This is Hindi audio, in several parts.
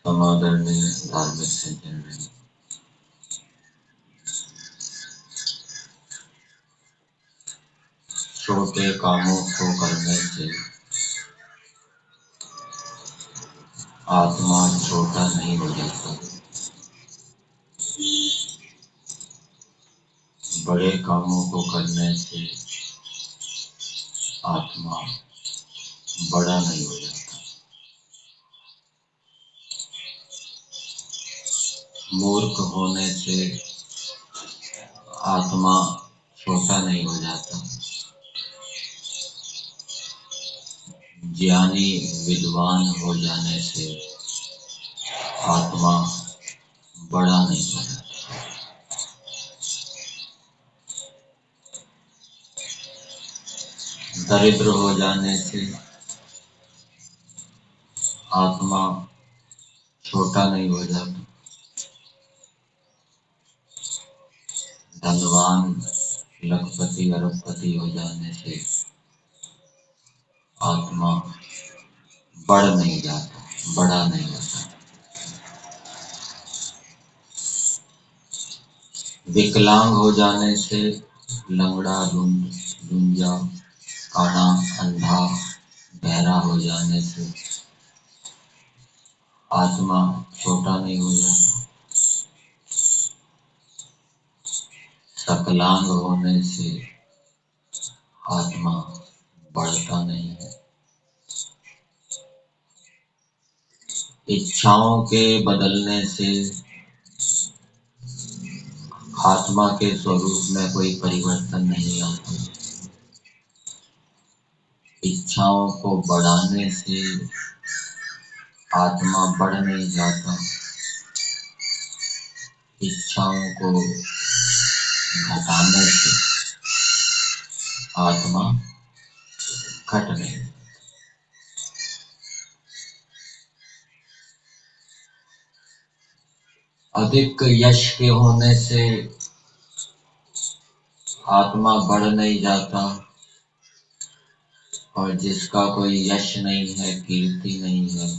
समादरणीय धार्मिक सज्जन, छोटे कामों को करने से आत्मा छोटा नहीं हो जाता, बड़े कामों को करने से आत्मा बड़ा नहीं हो जाता। मूर्ख होने से आत्मा छोटा नहीं हो जाता, ज्ञानी विद्वान हो जाने से आत्मा बड़ा नहीं हो जाता। दरिद्र हो जाने से आत्मा छोटा नहीं हो जाता, धनवान लखपति अरबपति हो जाने से आत्मा बढ़ नहीं जाता, बड़ा नहीं होता। विकलांग हो जाने से, लंगड़ा, लुंजा, काना, अंधा, बहरा हो जाने से आत्मा छोटा नहीं हो जाता। सकलांग होने से आत्मा बढ़ता नहीं है। इच्छाओं के बदलने से आत्मा के स्वरूप में कोई परिवर्तन नहीं आता। इच्छाओं को बढ़ाने से आत्मा बढ़ नहीं जाता, इच्छाओं को घटाने से आत्मा घट नहीं। अधिक यश के होने से आत्मा बढ़ नहीं जाता, और जिसका कोई यश नहीं है, कीर्ति नहीं है,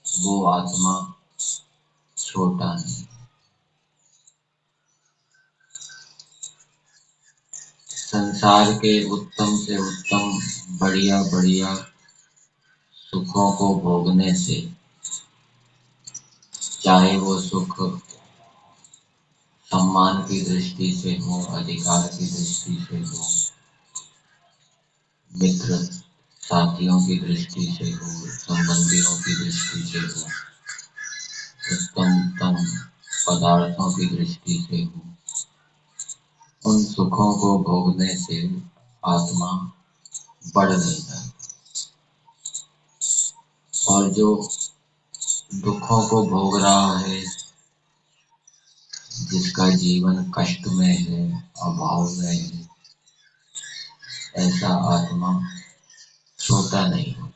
वो आत्मा छोटा नहीं। संसार के उत्तम से उत्तम, बढ़िया बढ़िया सुखों को भोगने से, चाहे वो सुख सम्मान की दृष्टि से हो, अधिकार की दृष्टि से हो, मित्र साथियों की दृष्टि से हो, संबंधियों की दृष्टि से हो, उत्तम पदार्थों की दृष्टि से हो, उन सुखों को भोगने से आत्मा बढ़ नहीं जाती। और जो दुखों को भोग रहा है, जिसका जीवन कष्ट में है, अभाव में है, ऐसा आत्मा छोटा नहीं हो,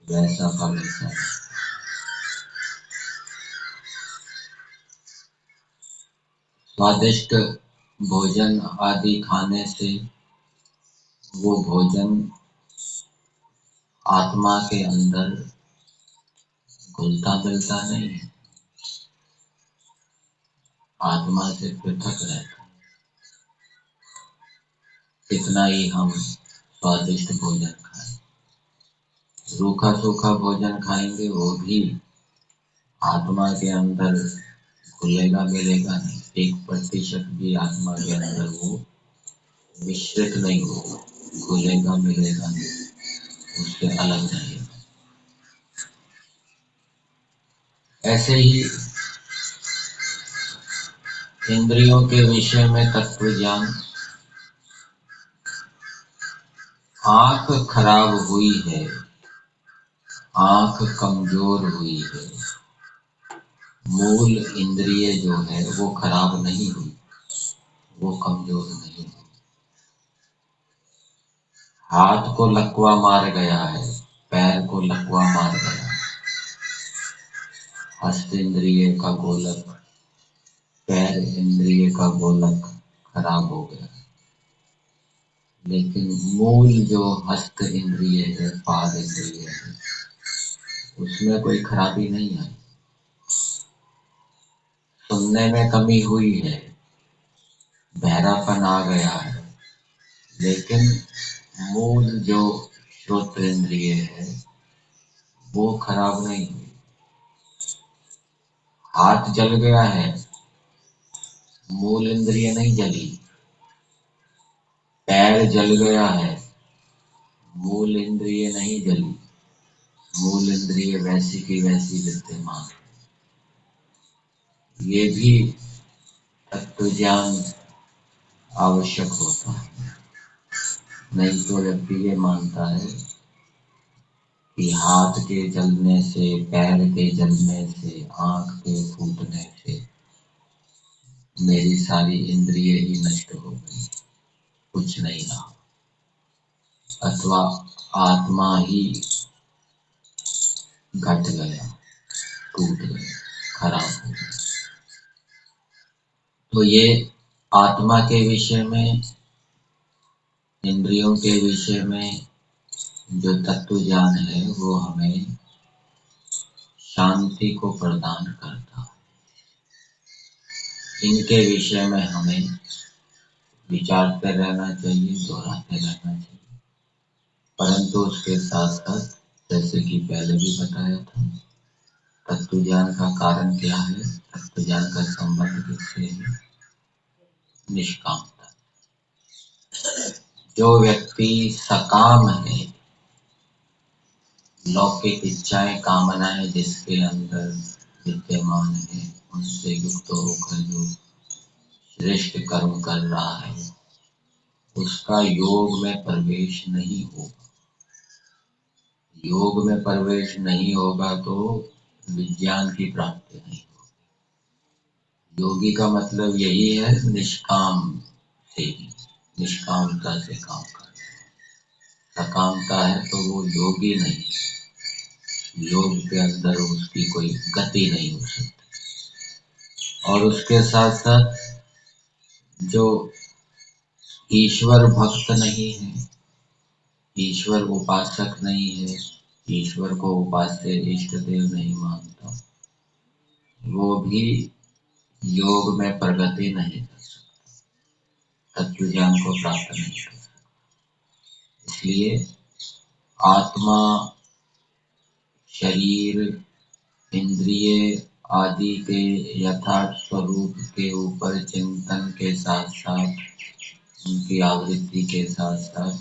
वैसा का वैसा। स्वादिष्ट भोजन आदि खाने से वो भोजन आत्मा के अंदर घुलता मिलता नहीं है, आत्मा से पृथक रहता है। कितना ही हम स्वादिष्ट भोजन खाएं, रूखा सूखा भोजन खाएंगे, वो भी आत्मा के अंदर घुलेगा मिलेगा नहीं। 1% भी आत्मा के अंदर वो मिश्रित नहीं होगा, घुलेगा मिलेगा नहीं, उससे अलग रहेगा। ऐसे ही इंद्रियों के विषय में तत्व ज्ञान, आंख खराब हुई है, आंख कमजोर हुई है, मूल इंद्रिय जो है वो खराब नहीं हुई, वो कमजोर नहीं हुई। हाथ को लकवा मार गया है, पैर को लकवा मार गया है, हस्त इंद्रिय का गोलक, पैर इंद्रिय का गोलक खराब हो गया, लेकिन मूल जो हस्त इंद्रिय है, पाद इंद्रिय है, उसमें कोई खराबी नहीं आई। सुनने में कमी हुई है, बहरापन आ गया है, लेकिन मूल जो श्रोत्र इंद्रिय है वो खराब नहीं हुई। हाथ जल गया है, मूल इंद्रिय नहीं जली। पैर जल गया है, मूल इंद्रिय नहीं जली, मूल इंद्रिय वैसी की वैसी विद्यमान। ये भी तत्व ज्ञान आवश्यक होता है, नहीं तो व्यक्ति ये मानता है कि हाथ के जलने से, पैर के जलने से, आंख के फूटने से मेरी सारी इंद्रिय ही नष्ट हो गई, कुछ नहीं रहा, अथवा आत्मा ही घट गया, टूट गया, खराब हो गया। तो ये आत्मा के विषय में, इंद्रियों के विषय में जो तत्व ज्ञान है वो हमें शांति को प्रदान करता है। इनके विषय में हमें विचारते रहना चाहिए, दोहराते रहना चाहिए, परंतु उसके साथ साथ जैसे कि पहले भी बताया था, तत्व ज्ञान का कारण क्या है, तत्व ज्ञान का संबंध किससे है? निष्कामता। जो व्यक्ति सकाम है, लौकिक इच्छाएं, कामनाएं जिसके अंदर विद्यमान है, उनसे युक्त होकर जो श्रेष्ठ कर्म कर रहा है, उसका योग में प्रवेश नहीं होगा। योग में प्रवेश नहीं होगा तो विज्ञान की प्राप्ति नहीं होगी। योगी का मतलब यही है, निष्काम से, निष्कामता से काम करना। सकामता है तो वो योगी नहीं, योग के अंदर उसकी कोई गति नहीं हो सकती। और उसके साथ साथ जो ईश्वर भक्त नहीं है, ईश्वर उपासक नहीं है, ईश्वर को उपास्य इष्ट देव नहीं मानता, वो भी योग में प्रगति नहीं कर सकता, तत्व ज्ञान को प्राप्त नहीं कर सकता। इसलिए आत्मा, शरीर, इंद्रिय आदि के यथार्थ स्वरूप के ऊपर चिंतन के साथ साथ, उनकी आवृत्ति के साथ साथ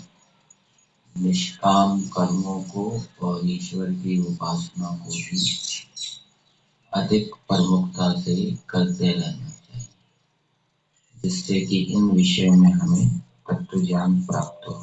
निष्काम कर्मों को और ईश्वर की उपासना को भी अधिक प्रमुखता से करते रहना चाहिए, जिससे कि इन विषयों में हमें तत्व ज्ञान प्राप्त हो।